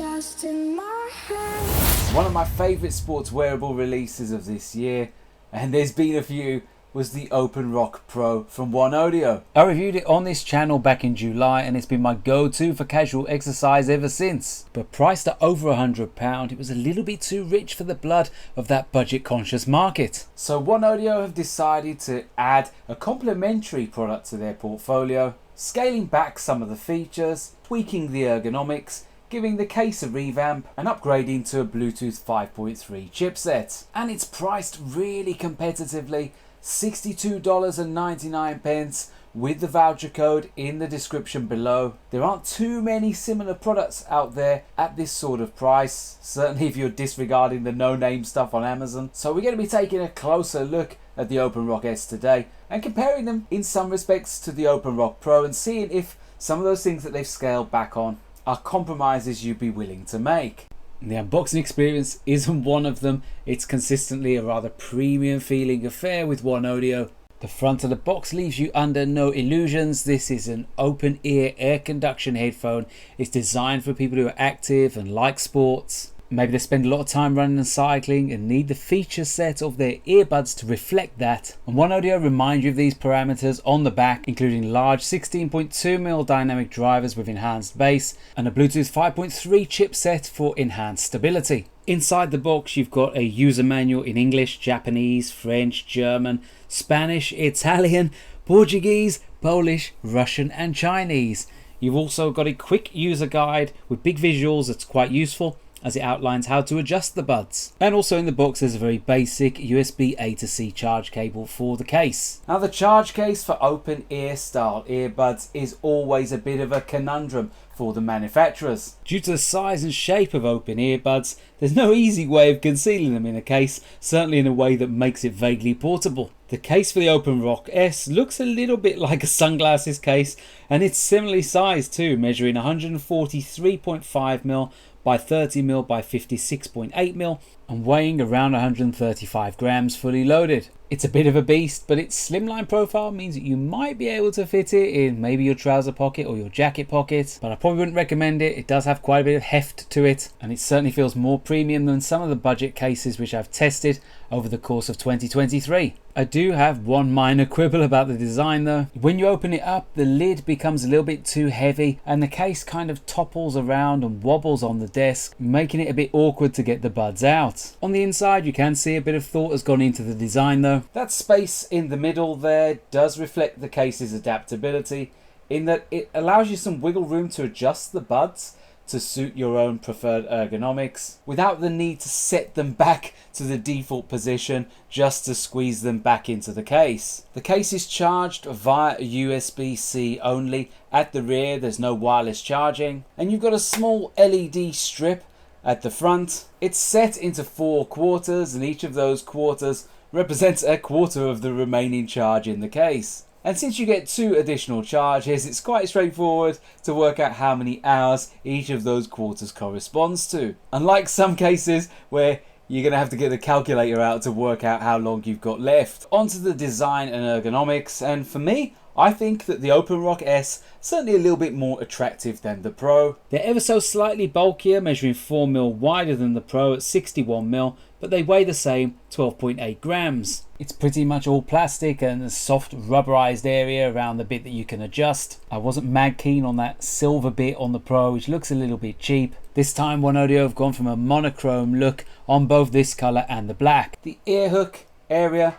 just in my head. It's one of my favourite sports wearable releases of this year, and there's been a few, was the OpenRock Pro from OneOdio. I reviewed it on this channel back in July and it's been my go-to for casual exercise ever since. But priced at over £100, it was a little bit too rich for the blood of that budget conscious market. So OneOdio have decided to add a complementary product to their portfolio, scaling back some of the features, tweaking the ergonomics, giving the case a revamp and upgrading to a Bluetooth 5.3 chipset. And it's priced really competitively, $62.99 with the voucher code in the description below. There aren't too many similar products out there at this sort of price, certainly if you're disregarding the no-name stuff on Amazon. So we're going to be taking a closer look at the OpenRock S today and comparing them in some respects to the OpenRock Pro and seeing if some of those things that they've scaled back on are compromises you'd be willing to make. The unboxing experience isn't one of them. It's consistently a rather premium feeling affair with OneOdio. The front of the box leaves you under no illusions. This is an open ear air conduction headphone. It's designed for people who are active and like sports. Maybe they spend a lot of time running and cycling and need the feature set of their earbuds to reflect that. And OneOdio reminds you of these parameters on the back, including large 16.2mm dynamic drivers with enhanced bass and a Bluetooth 5.3 chipset for enhanced stability. Inside the box you've got a user manual in English, Japanese, French, German, Spanish, Italian, Portuguese, Polish, Russian and Chinese. You've also got a quick user guide with big visuals that's quite useful, as it outlines how to adjust the buds. And also in the box there's a very basic USB A to C charge cable for the case. Now the charge case for open ear style earbuds is always a bit of a conundrum for the manufacturers. Due to the size and shape of open earbuds, there's no easy way of concealing them in a case, certainly in a way that makes it vaguely portable. The case for the OpenRock S looks a little bit like a sunglasses case, and it's similarly sized too, measuring 143.5mm by 30mm by 56.8mm and weighing around 135 grams fully loaded. It's a bit of a beast, but its slimline profile means that you might be able to fit it in maybe your trouser pocket or your jacket pocket, but I probably wouldn't recommend it. It does have quite a bit of heft to it, and it certainly feels more premium than some of the budget cases which I've tested over the course of 2023. I do have one minor quibble about the design though. When you open it up, the lid becomes a little bit too heavy and the case kind of topples around and wobbles on the desk, making it a bit awkward to get the buds out. On the inside you can see a bit of thought has gone into the design though. That space in the middle there does reflect the case's adaptability in that it allows you some wiggle room to adjust the buds to suit your own preferred ergonomics without the need to set them back to the default position just to squeeze them back into the case. The case is charged via USB-C only at the rear. There's no wireless charging, and you've got a small LED strip at the front. It's set into 4 quarters, and each of those quarters represents a quarter of the remaining charge in the case. And since you get 2 additional charges, it's quite straightforward to work out how many hours each of those quarters corresponds to. Unlike some cases where you're going to have to get the calculator out to work out how long you've got left. Onto the design and ergonomics, and for me, I think that the OpenRock S certainly a little bit more attractive than the Pro. They're ever so slightly bulkier, measuring 4mm wider than the Pro at 61mm, but they weigh the same, 12.8 grams. It's pretty much all plastic and a soft rubberized area around the bit that you can adjust. I wasn't mad keen on that silver bit on the Pro, which looks a little bit cheap. This time OneOdio have gone from a monochrome look on both this colour and the black. The ear hook area,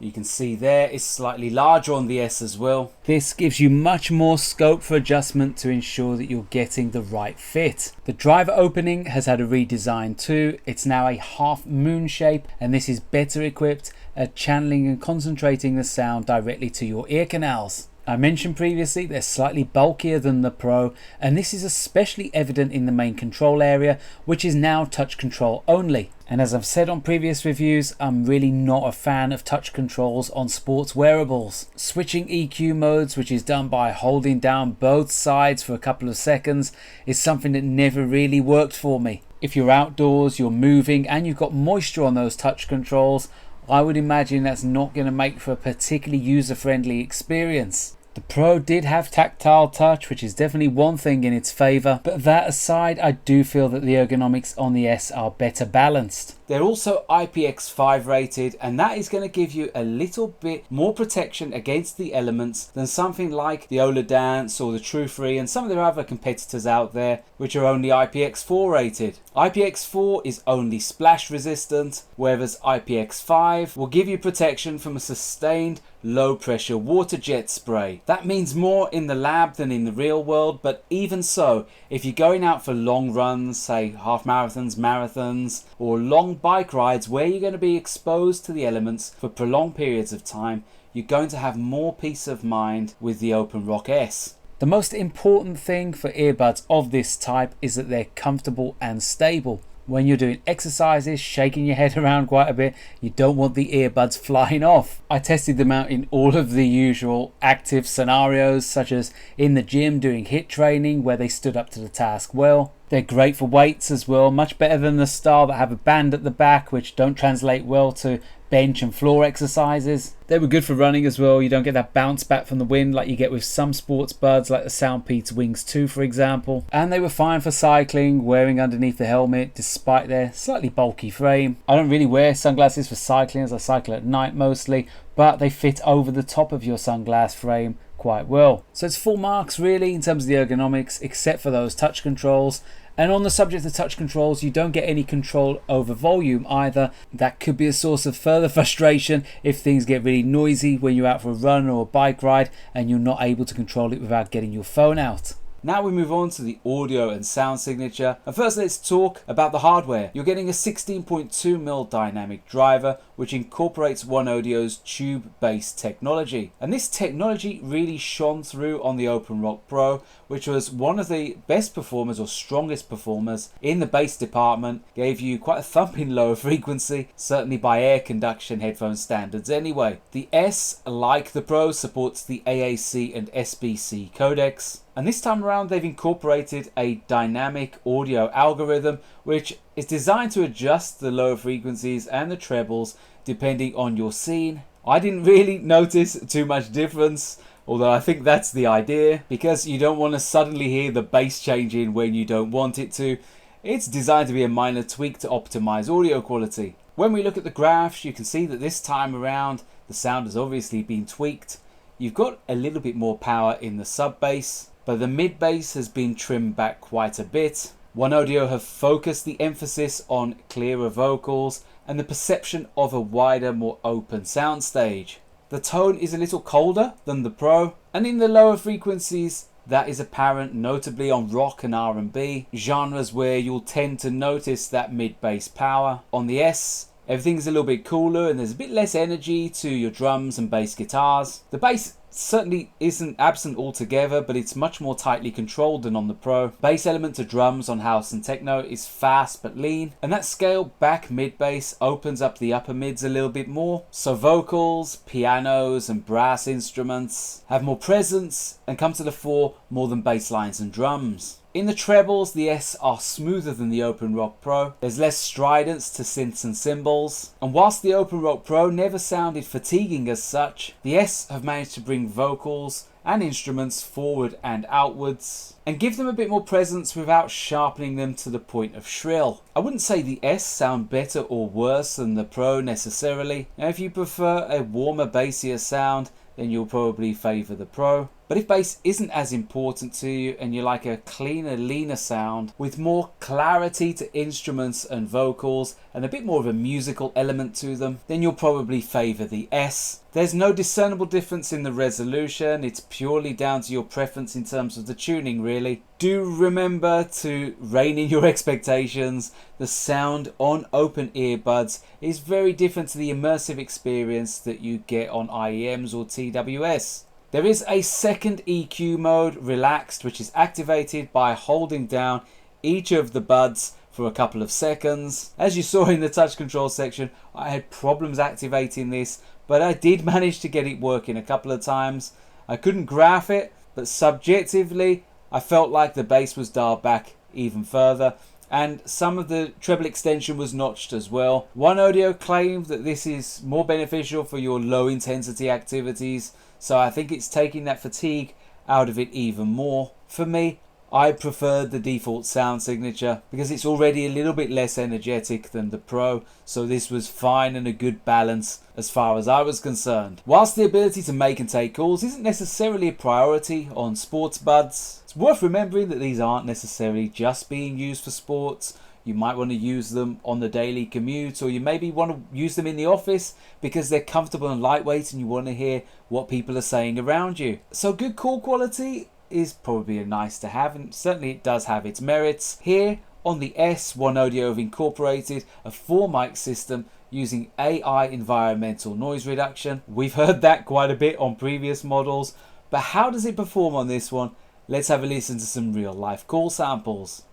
you can see there, is slightly larger on the S as well. This gives you much more scope for adjustment to ensure that you're getting the right fit. The driver opening has had a redesign too. It's now a half moon shape, and this is better equipped at channeling and concentrating the sound directly to your ear canals. I mentioned previously they're slightly bulkier than the Pro, and this is especially evident in the main control area, which is now touch control only. And as I've said on previous reviews, I'm really not a fan of touch controls on sports wearables. Switching EQ modes, which is done by holding down both sides for a couple of seconds, is something that never really worked for me. If you're outdoors, you're moving, and you've got moisture on those touch controls, I would imagine that's not going to make for a particularly user-friendly experience. The Pro did have tactile touch, which is definitely one thing in its favour, but that aside, I do feel that the ergonomics on the S are better balanced. They're also IPX5 rated, and that is going to give you a little bit more protection against the elements than something like the Dance or the True3 and some of their other competitors out there, which are only IPX4 rated. IPX4 is only splash resistant, whereas IPX5 will give you protection from a sustained low pressure water jet spray. That means more in the lab than in the real world, but even so, if you're going out for long runs, say half marathons, marathons, or long bike rides where you're going to be exposed to the elements for prolonged periods of time, you're going to have more peace of mind with the OpenRock S. The most important thing for earbuds of this type is that they're comfortable and stable. When you're doing exercises, shaking your head around quite a bit, you don't want the earbuds flying off. I tested them out in all of the usual active scenarios, such as in the gym doing HIIT training where they stood up to the task well. They're great for weights as well, much better than the style that have a band at the back, which don't translate well to bench and floor exercises. They were good for running as well. You don't get that bounce back from the wind like you get with some sports buds like the Soundpeats Wings 2 for example. And they were fine for cycling, wearing underneath the helmet despite their slightly bulky frame. I don't really wear sunglasses for cycling as I cycle at night mostly, but they fit over the top of your sunglass frame quite well. So it's full marks really in terms of the ergonomics, except for those touch controls. And on the subject of touch controls, you don't get any control over volume either. That could be a source of further frustration if things get really noisy when you're out for a run or a bike ride and you're not able to control it without getting your phone out. Now we move on to the audio and sound signature. And first let's talk about the hardware. You're getting a 16.2mm dynamic driver which incorporates OneAudio's tube-based technology. And this technology really shone through on the OpenRock Pro, which was one of the best performers or strongest performers in the bass department. Gave you quite a thumping lower frequency, certainly by air conduction headphone standards anyway. The S, like the Pro, supports the AAC and SBC codecs. And this time around they've incorporated a dynamic audio algorithm which is designed to adjust the lower frequencies and the trebles depending on your scene. I didn't really notice too much difference, although I think that's the idea, because you don't want to suddenly hear the bass changing when you don't want it to. It's designed to be a minor tweak to optimize audio quality. When we look at the graphs, you can see that this time around the sound has obviously been tweaked. You've got a little bit more power in the sub bass, but the mid bass has been trimmed back quite a bit. OneAudio have focused the emphasis on clearer vocals and the perception of a wider, more open soundstage. The tone is a little colder than the Pro, and in the lower frequencies that is apparent notably on rock and R&B, genres where you'll tend to notice that mid-bass power. On the S, everything's a little bit cooler and there's a bit less energy to your drums and bass guitars. The bass certainly isn't absent altogether, but it's much more tightly controlled than on the Pro. Bass element to drums on house and techno is fast but lean, and that scaled back mid-bass opens up the upper mids a little bit more. So vocals, pianos and brass instruments have more presence and come to the fore more than bass lines and drums. In the trebles, the S are smoother than the OpenRock Pro. There's less stridence to synths and cymbals. And whilst the OpenRock Pro never sounded fatiguing as such, the S have managed to bring vocals and instruments forward and outwards and give them a bit more presence without sharpening them to the point of shrill. I wouldn't say the S sound better or worse than the Pro necessarily. Now, if you prefer a warmer, bassier sound, then you'll probably favour the Pro. But if bass isn't as important to you and you like a cleaner, leaner sound with more clarity to instruments and vocals and a bit more of a musical element to them, then you'll probably favour the S. There's no discernible difference in the resolution. It's purely down to your preference in terms of the tuning really. Do remember to rein in your expectations. The sound on open earbuds is very different to the immersive experience that you get on IEMs or TWS. There is a second EQ mode, relaxed, which is activated by holding down each of the buds for a couple of seconds. As you saw in the touch control section, I had problems activating this, but I did manage to get it working a couple of times. I couldn't graph it, but subjectively, I felt like the bass was dialed back even further, and some of the treble extension was notched as well. OneAudio claimed that this is more beneficial for your low intensity activities, So I think it's taking that fatigue out of it even more. For me, I preferred the default sound signature because it's already a little bit less energetic than the Pro, so this was fine and a good balance as far as I was concerned. Whilst the ability to make and take calls isn't necessarily a priority on sports buds, it's worth remembering that these aren't necessarily just being used for sports. You might want to use them on the daily commute, or you maybe want to use them in the office because they're comfortable and lightweight and you want to hear what people are saying around you. So good call quality is probably a nice to have, and certainly it does have its merits. Here on the S, OneOdio have incorporated a 4-mic system using AI environmental noise reduction. We've heard that quite a bit on previous models, but how does it perform on this one? Let's have a listen to some real life call samples.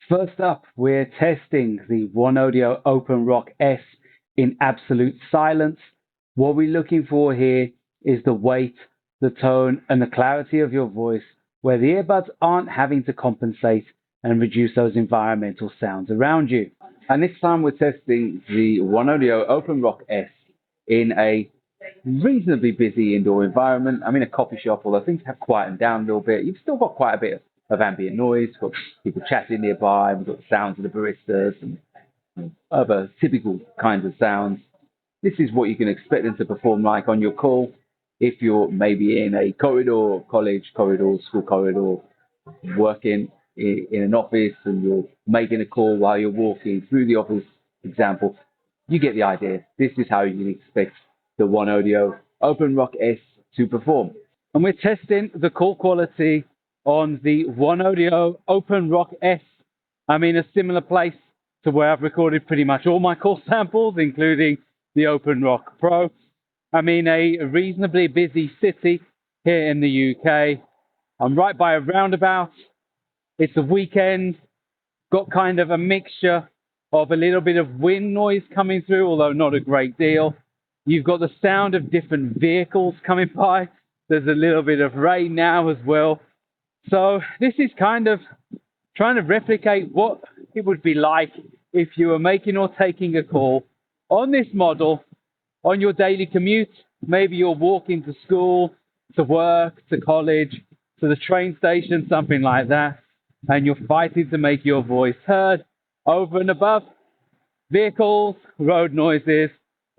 First up, we're testing the OneOdio OpenRock S in absolute silence. What we're looking for here is the weight, the tone, and the clarity of your voice, where the earbuds aren't having to compensate and reduce those environmental sounds around you. And this time we're testing the OneOdio OpenRock S in a reasonably busy indoor environment. I'm in a coffee shop, although things have quietened down a little bit. You've still got quite a bit of ambient noise. We've got people chatting nearby. We've got the sounds of the baristas and other typical kinds of sounds. This is what you can expect them to perform like on your call. If you're maybe in a corridor, college corridor, school corridor, working in an office and you're making a call while you're walking through the office, example, you get the idea. This is how you can expect the OneOdio OpenRock S to perform. And we're testing the call quality on the OneOdio OpenRock S. I'm in a similar place to where I've recorded pretty much all my call samples, including the OpenRock Pro. I'm in a reasonably busy city here in the UK. I'm right by a roundabout. It's a weekend. Got kind of a mixture of a little bit of wind noise coming through, although not a great deal. You've got the sound of different vehicles coming by. There's a little bit of rain now as well. So this is kind of trying to replicate what it would be like if you were making or taking a call on this model on your daily commute. Maybe you're walking to school, to work, to college, to the train station, something like that, and you're fighting to make your voice heard over and above vehicles, road noises,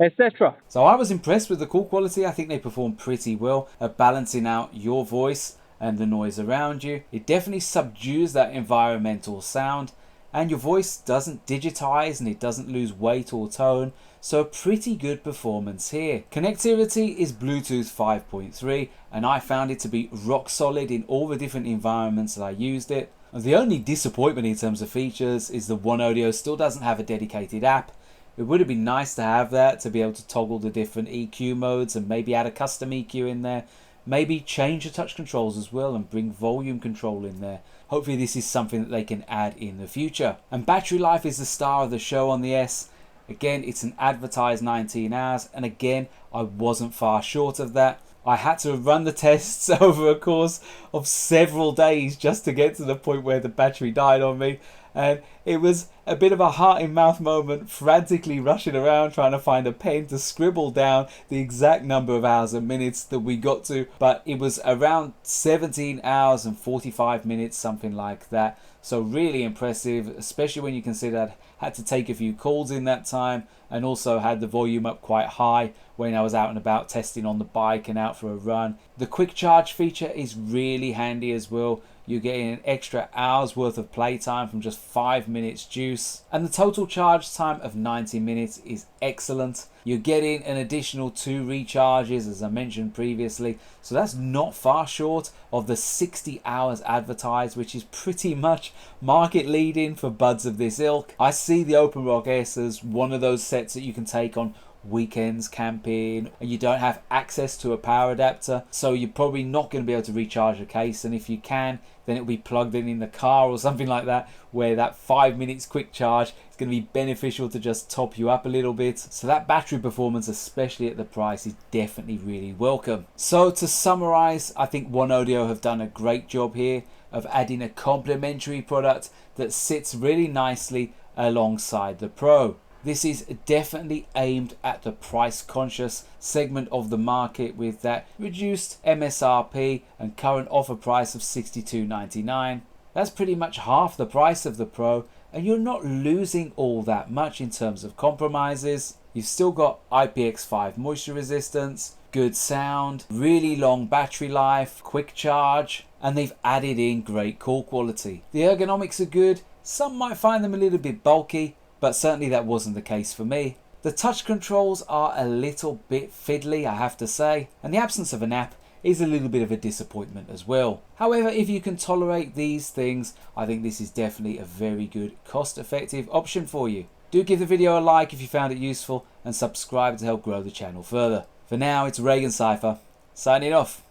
etc. So I was impressed with the call quality. I think they perform pretty well at balancing out your voice and the noise around you. It definitely subdues that environmental sound, and your voice doesn't digitize and it doesn't lose weight or tone. So a pretty good performance here. Connectivity is Bluetooth 5.3, and I found it to be rock solid in all the different environments that I used it. The only disappointment in terms of features is the OneOdio still doesn't have a dedicated app. It would have been nice to have that, to be able to toggle the different EQ modes and maybe add a custom EQ in there. Maybe change the touch controls as well and bring volume control in there. Hopefully this is something that they can add in the future. And battery life is the star of the show on the S. Again, it's an advertised 19 hours, and again, I wasn't far short of that. I had to run the tests over a course of several days just to get to the point where the battery died on me. And it was a bit of a heart-in-mouth moment, frantically rushing around trying to find a pen to scribble down the exact number of hours and minutes that we got to. But it was around 17 hours and 45 minutes, something like that. So really impressive, especially when you consider I had to take a few calls in that time, and also had the volume up quite high when I was out and about testing on the bike and out for a run. The quick charge feature is really handy as well. You're getting an extra hour's worth of playtime from just 5 minutes juice. And the total charge time of 90 minutes is excellent. You're getting an additional 2 recharges, as I mentioned previously. So that's not far short of the 60 hours advertised, which is pretty much market leading for buds of this ilk. I see the OpenRock S as one of those sets that you can take on weekends, camping, and you don't have access to a power adapter, so you're probably not going to be able to recharge a case, and if you can, then it'll be plugged in the car or something like that, where that 5 minutes quick charge is going to be beneficial to just top you up a little bit. So that battery performance, especially at the price, is definitely really welcome. So to summarize, I think OneOdio have done a great job here of adding a complementary product that sits really nicely alongside the Pro. This is definitely aimed at the price conscious segment of the market with that reduced MSRP and current offer price of $62.99. That's pretty much half the price of the Pro, and you're not losing all that much in terms of compromises. You've still got IPX5 moisture resistance, good sound, really long battery life, quick charge, and they've added in great call quality. The ergonomics are good. Some might find them a little bit bulky, but certainly that wasn't the case for me. The touch controls are a little bit fiddly, I have to say, and the absence of an app is a little bit of a disappointment as well. However, if you can tolerate these things, I think this is definitely a very good cost-effective option for you. Do give the video a like if you found it useful, and subscribe to help grow the channel further. For now, it's ReganCipher, signing off.